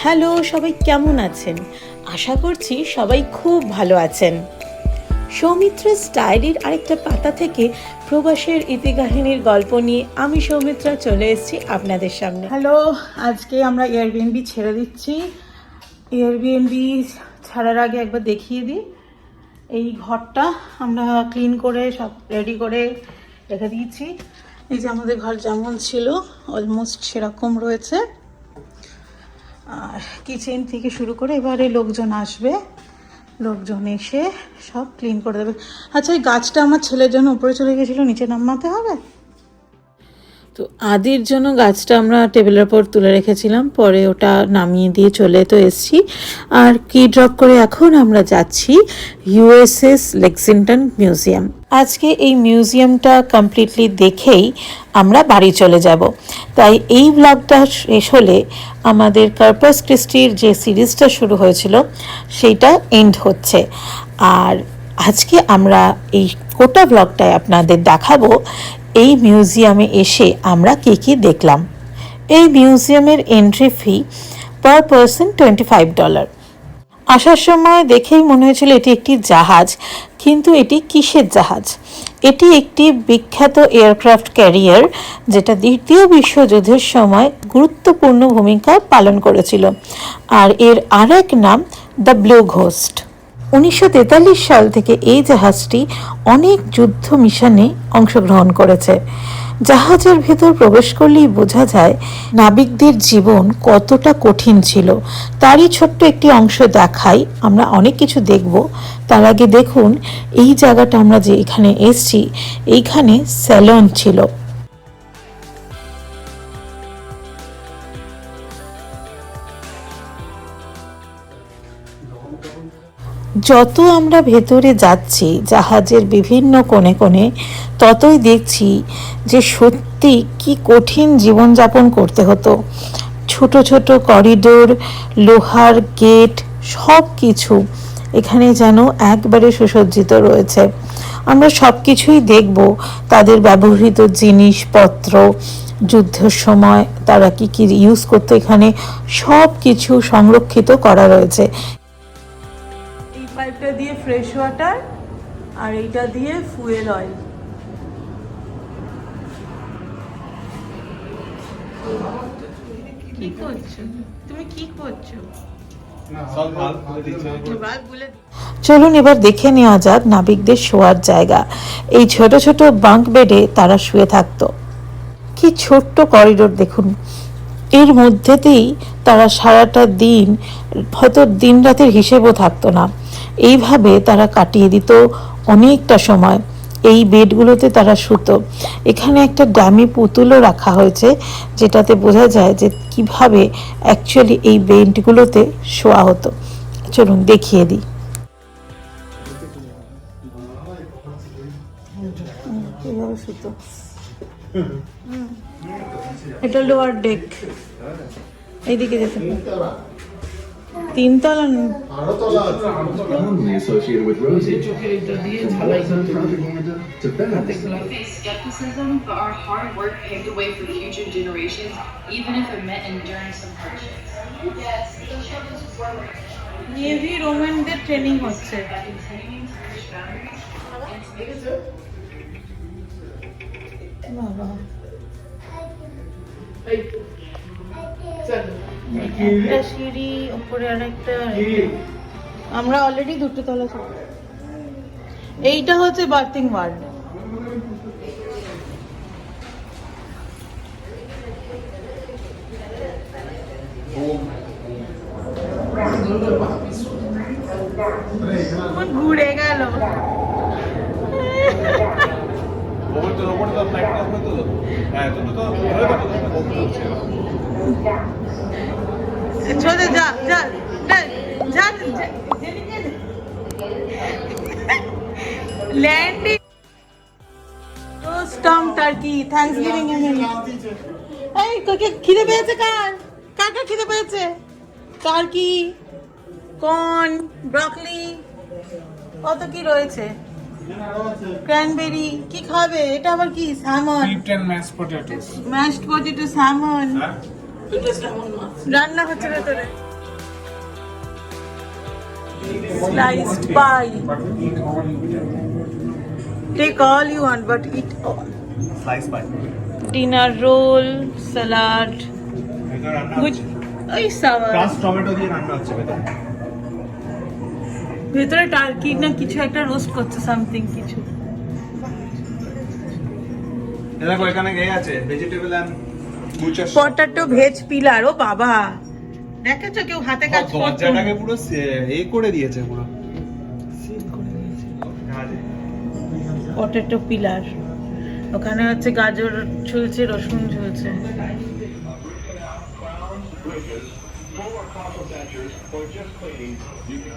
Hello, সবাই কেমন আছেন? আশা করছি সবাই খুব ভালো আছেন। সৌমিত্রা স্টাইলির আরেকটা পাতা থেকে প্রবাসের ইতিকাহিনীর গল্প নিয়ে আমি সৌমিত্রা চলে এসেছি আপনাদের সামনে। হ্যালো, আজকে আমরা এয়ারবিএনবি ছেড়ে দিচ্ছি। এয়ারবিএনবি ছাড়ার আগে একবার দেখিয়ে দিই। এই ঘরটা আমরা ক্লিন করে সব রেডি করে রেখে দিয়েছি। এই যে আমাদের ঘর যেমন ছিল অলমোস্ট সেরকম রয়েছে। আর কিচেন থেকে শুরু করে এবারে লোকজন আসবে, লোকজন এসে সব ক্লিন করে দেবে। আচ্ছা, এই গাছটা আমার ছেলের জন্য উপরে চলে গেছিলো, নিচে নামাতে হবে। তো আদির জন্য গাছটা আমরা টেবিলের ওপর তুলে রেখেছিলাম, পরে ওটা নামিয়ে দিয়ে চলে তো এসছি। আর কি ড্রপ করে এখন আমরা যাচ্ছি ইউএসএস লেক্সিংটন মিউজিয়াম। আজকে এই মিউজিয়ামটা কমপ্লিটলি দেখেই আমরা বাড়ি চলে যাব। তাই এই ব্লগটা শেষ হলে আমাদের কর্পাস ক্রিস্টির যে সিরিজটা শুরু হয়েছিল সেইটা এন্ড হচ্ছে। আর আজকে আমরা এই গোটা ব্লগটায় আপনাদের দেখাবো এই মিউজিয়ামে এসে আমরা কী কী দেখলাম। এই মিউজিয়ামের এন্ট্রি ফি পার পারসন $25। আসার সময় দেখেই মনে হয়েছিল এটি একটি জাহাজ, কিন্তু এটি কিসের জাহাজ? এটি একটি বিখ্যাত এয়ারক্রাফট ক্যারিয়ার, যেটা দ্বিতীয় বিশ্বযুদ্ধের সময় গুরুত্বপূর্ণ ভূমিকা পালন করেছিল। আর এর আরেক নাম দ্য ব্লু ঘোস্ট। 1943 সাল থেকে এই জাহাজটি অনেক যুদ্ধ মিশনে অংশগ্রহণ করেছে। জাহাজের ভেতর প্রবেশ করলেই বোঝা যায় নাবিকদের জীবন কতটা কঠিন ছিল। তারই ছোট্ট একটি অংশ দেখাই, আমরা অনেক কিছু দেখব। তার আগে দেখুন এই জায়গাটা আমরা যে এখানে এসছি, এইখানে স্যালন ছিল। যত আমরা ভেতরে যাচ্ছি জাহাজের বিভিন্ন কোণে কোণে, ততই দেখছি যে সত্যি কি কঠিন জীবনযাপন করতে হতো। ছোট ছোট করিডোর, লোহার গেট, সব কিছু এখানে যেন একবারে সুসজ্জিত রয়েছে। আমরা সব কিছুই দেখব, তাদের ব্যবহৃত জিনিসপত্র, যুদ্ধের সময় তারা কি কি ইউজ করতো, এখানে সব কিছু সংরক্ষিত করা রয়েছে। পাইপটা দিয়ে ফ্রেশ ওয়াটার আর এইটা দিয়ে ফুয়েল অয়েল। কি করছো তুমি? কি করছো? চলুন এবার দেখে নেওয়া যাক নাবিকদের শোয়ার জায়গা। এই ছোট ছোট বাঙ্ক বেডে তারা শুয়ে থাকতো। কি ছোট্ট করিডোর দেখুন, এর মধ্যেতেই তারা সারাটা দিন, হয়তো দিন রাতের হিসেবও থাকতো না, এইভাবে তারা কাটিয়ে দিত অনেকটা সময়। এই বেডগুলোতে তারা শুতো। এখানে একটা ডামি পুতুলও রাখা হয়েছে, যেটাতে বোঝা যায় যে কিভাবে অ্যাকচুয়ালি এই বেডগুলোতে শোয়া হতো। চলুন দেখিয়ে দিই। কিভাবে শুতো। এটা লোয়ার ডেক, এইদিকে যেতে তিনতলা না, associated with Rosie. To benefit. Face skepticism, but our hard work paved the way for future generations, even if it meant enduring some hardships. Yes, the struggles were navy রোমানদের training হচ্ছে। by continuing to push boundaries and to make বাবা, একটা সিঁড়ি উপরে আরেকটা। আমরা already দুটো তলা ছিল। এইটা হচ্ছে বার্থিং ওয়ার্ড। ঘুরে গেল। চলে যা যা যা ল্যান্ডিং। রোস্টাম টার্কি, থ্যাঙ্কসগিভিং এ। এই তোকে খিদে পেয়েছে? কার খিদে পেয়েছে? টার্কি, কর্ন, ব্রকলি, কত কি রয়েছে, ক্র্যানবেরি। কি খাবে? এটা আবার কি? Salmon, mashed potato, salmon. রান্না হচ্ছে ভেতরে। Sliced pie. Take all you want, but eat all. Slice pi Dinner roll, salad. ভেতরে রান্না Good. হচ্ছে ওই সাওয়ার ক্রাশ টমেটো দিয়ে রান্না হচ্ছে ভেতরে ভেতরে টার্কি না কিছু একটা রোস্ট করছে সামথিং কিছু। দেখো এখানে গিয়ে আছে vegetable and butcher potato veg peeler. ও বাবা, দেখেছো কেউ হাতে কাজ করতো? দরজাটাকে পুরো এই করে দিয়েছে পুরো পটেটো পিলার। ওখানে হচ্ছে গাজর ঝুলছে, রসুন ঝুলছে।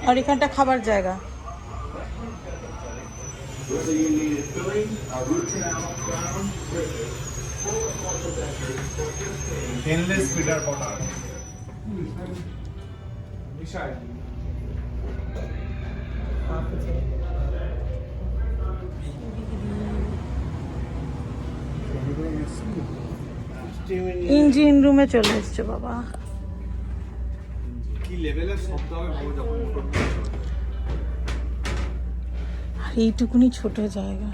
আর এখানটা খাবার জায়গা। স্টেনলেস ফিডার পটার বিশাল ইঞ্জিন রুমে চলে এসছে বাবা। কি লেভেলের শব্দ হবে বড় যখন মোটর আর এইটুকুনি ছোট জায়গা।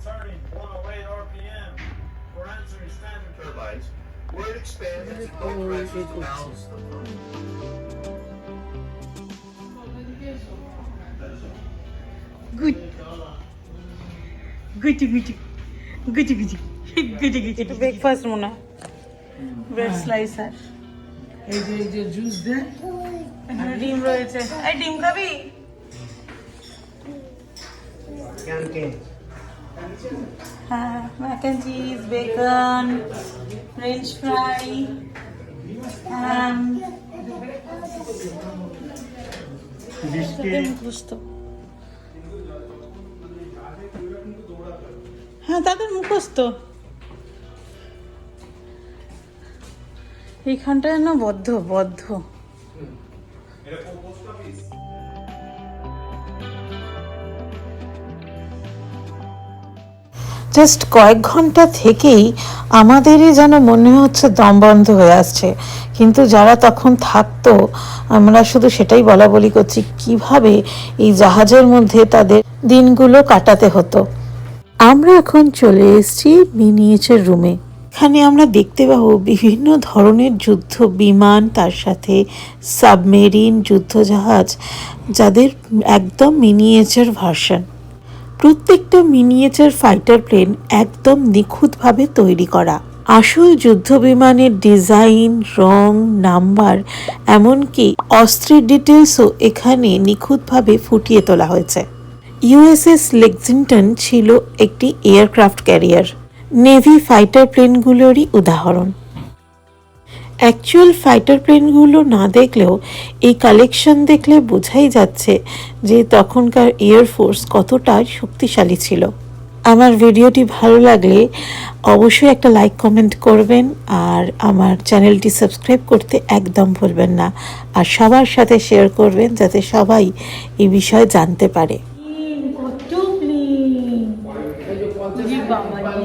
Turning 108 RPM for answering standard turbines, where it expands its blood pressure to balance the pump. Good গুটি গুটি গুটি গুটি গুটি গুটি। এটা ব্রেকফাস্ট মনে হয়। ব্রেড স্লাইসার, এই যে জুস দেয় এখানে ডিম রয়েছে। এই ডিম খাবি? হ্যাঁ, mac and cheese, bacon, french fry, ham, মুখস্থ। হ্যাঁ, তাদের মুখস্থ। এইখানটা যেন বদ্ধ বদ্ধ। জাস্ট কয়েক ঘন্টা থেকেই আমাদেরই যেন মনে হচ্ছে দম বন্ধ হয়ে আসছে, কিন্তু যারা তখন থাকতো আমরা শুধু সেটাই বলা বলি করছি কিভাবে এই জাহাজের মধ্যে তাদের দিনগুলো কাটাতে হতো। আমরা এখন চলে এসেছি মিনিয়েচার রুমে। এখানে আমরা দেখতে পাবো বিভিন্ন ধরনের যুদ্ধ বিমান, তার সাথে সাবমেরিন, যুদ্ধজাহাজ, যাদের একদম মিনিয়েচার ভার্সন। প্রত্যেকটা মিনিয়েচার ফাইটার প্লেন একদম নিখুঁতভাবে তৈরি করা। আসল যুদ্ধ বিমানের ডিজাইন, রং, নাম্বার, এমনকি অস্ত্রের ডিটেলসও এখানে নিখুঁতভাবে ফুটিয়ে তোলা হয়েছে। ইউএসএস লেক্সিংটন ছিল একটি এয়ারক্রাফট ক্যারিয়ার, নেভি ফাইটার প্লেনগুলোরই উদাহরণ। অ্যাকচুয়াল ফাইটার প্লেনগুলো না দেখলেও এই কালেকশন দেখলে বোঝাই যাচ্ছে যে তখনকার এয়ারফোর্স কতটা শক্তিশালী ছিল। আমার ভিডিওটি ভালো লাগলে অবশ্যই একটা লাইক কমেন্ট করবেন, আর আমার চ্যানেলটি সাবস্ক্রাইব করতে একদম ভুলবেন না, আর সবার সাথে শেয়ার করবেন যাতে সবাই এই বিষয়ে জানতে পারে। থেকে 49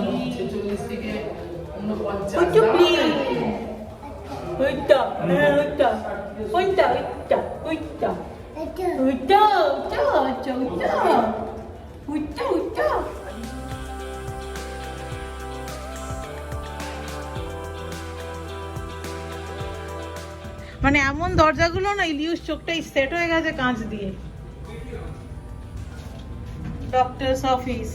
মানে এমন দরজাগুলো না, ইলিউস চোখটাই সেট হয়ে গেছে কাঁচ দিয়ে। ডক্টরস অফিস,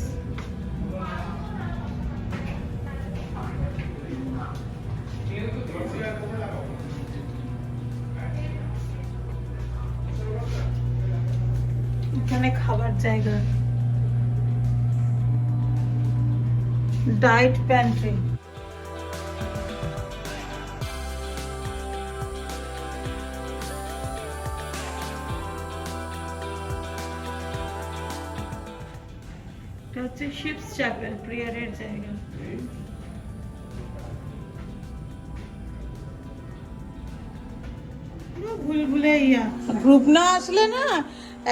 এখানে খাবার জায়গা, ডায়েট প্যান্ট্রি। এটা হচ্ছে শিপস চ্যাপেল, প্রেয়ারের জায়গা। ভুলভুলাইয়া গ্রুপ না আসলে না,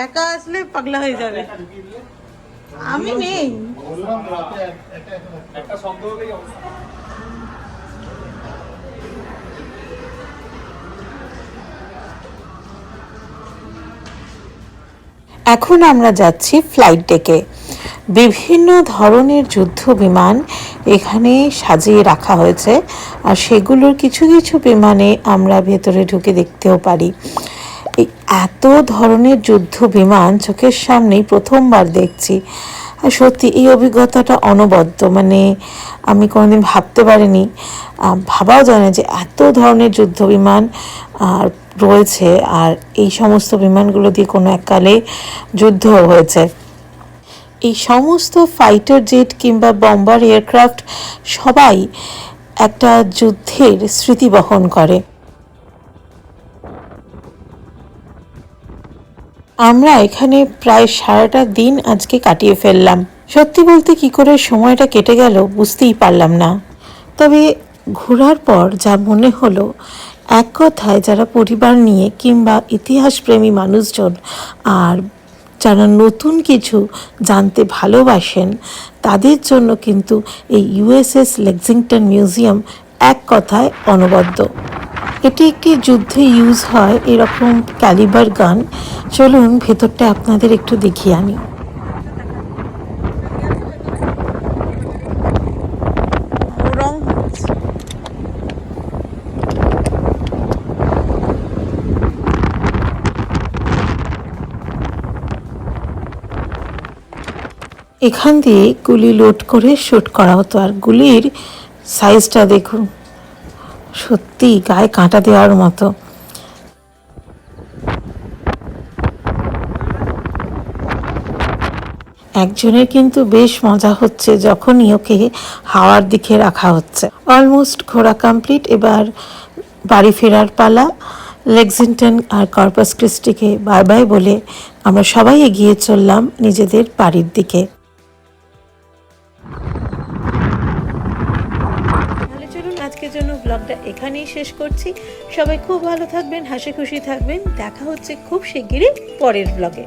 একা আসলে পাগলা হয়ে যাবে। আমি নেই। একটা শব্দ হলেই অবস্থা। এখন আমরা যাচ্ছি ফ্লাইট ডেকে। বিভিন্ন ধরনের যুদ্ধ বিমান এখানে সাজিয়ে রাখা হয়েছে, আর সেগুলোর কিছু কিছু বিমানে আমরা ভেতরে ঢুকে দেখতেও পারি। এই এত ধরনের যুদ্ধ বিমান চোখের সামনেই প্রথমবার দেখছি, আর সত্যি এই অভিজ্ঞতাটা অনবদ্য। মানে আমি কোনোদিন ভাবতে পারিনি, ভাবাও যায় না যে এত ধরনের যুদ্ধ বিমান আর রয়েছে, আর এই সমস্ত বিমানগুলো দিয়ে কোনো এককালে যুদ্ধ হয়েছে। এই সমস্ত ফাইটার জেট কিংবা বম্বার এয়ারক্রাফট সবাই একটা যুদ্ধের স্মৃতি বহন করে। আমরা এখানে প্রায় সারাটা দিন আজকে কাটিয়ে ফেললাম। সত্যি বলতে কি করে সময়টা কেটে গেল বুঝতেই পারলাম না। তবে ঘোরার পর যা মনে হলো, এক কথায় যারা পরিবার নিয়ে কিংবা ইতিহাসপ্রেমী মানুষজন আর যারা নতুন কিছু জানতে ভালোবাসেন, তাদের জন্য কিন্তু এই ইউএসএস লেক্সিংটন মিউজিয়াম এক কথায় অনবদ্য। এটি একটি যুদ্ধে ইউজ হয় এরকম ক্যালিবার গান। চলুন ভেতরটা আপনাদের একটু দেখিয়ে আনি। এখান দিয়ে গুলি লোড করে শ্যুট করা হতো, আর গুলির সাইজটা দেখুন, সত্যি গায়ে কাঁটা দেওয়ার মতো। একজনের কিন্তু বেশ মজা হচ্ছে যখনই ওকে হাওয়ার দিকে রাখা হচ্ছে। অলমোস্ট ঘোরা কমপ্লিট, এবার বাড়ি ফেরার পালা। লেক্সিংটন আর কর্পাস ক্রিস্টিকে বাই বাই বলে আমরা সবাই এগিয়ে চললাম নিজেদের বাড়ির দিকে। তাহলে চলুন আজকের জন্য ব্লগটা এখানেই শেষ করছি। সবাই খুব ভালো থাকবেন, হাসি খুশি থাকবেন। দেখা হচ্ছে খুব শিগগিরই পরের ব্লগে।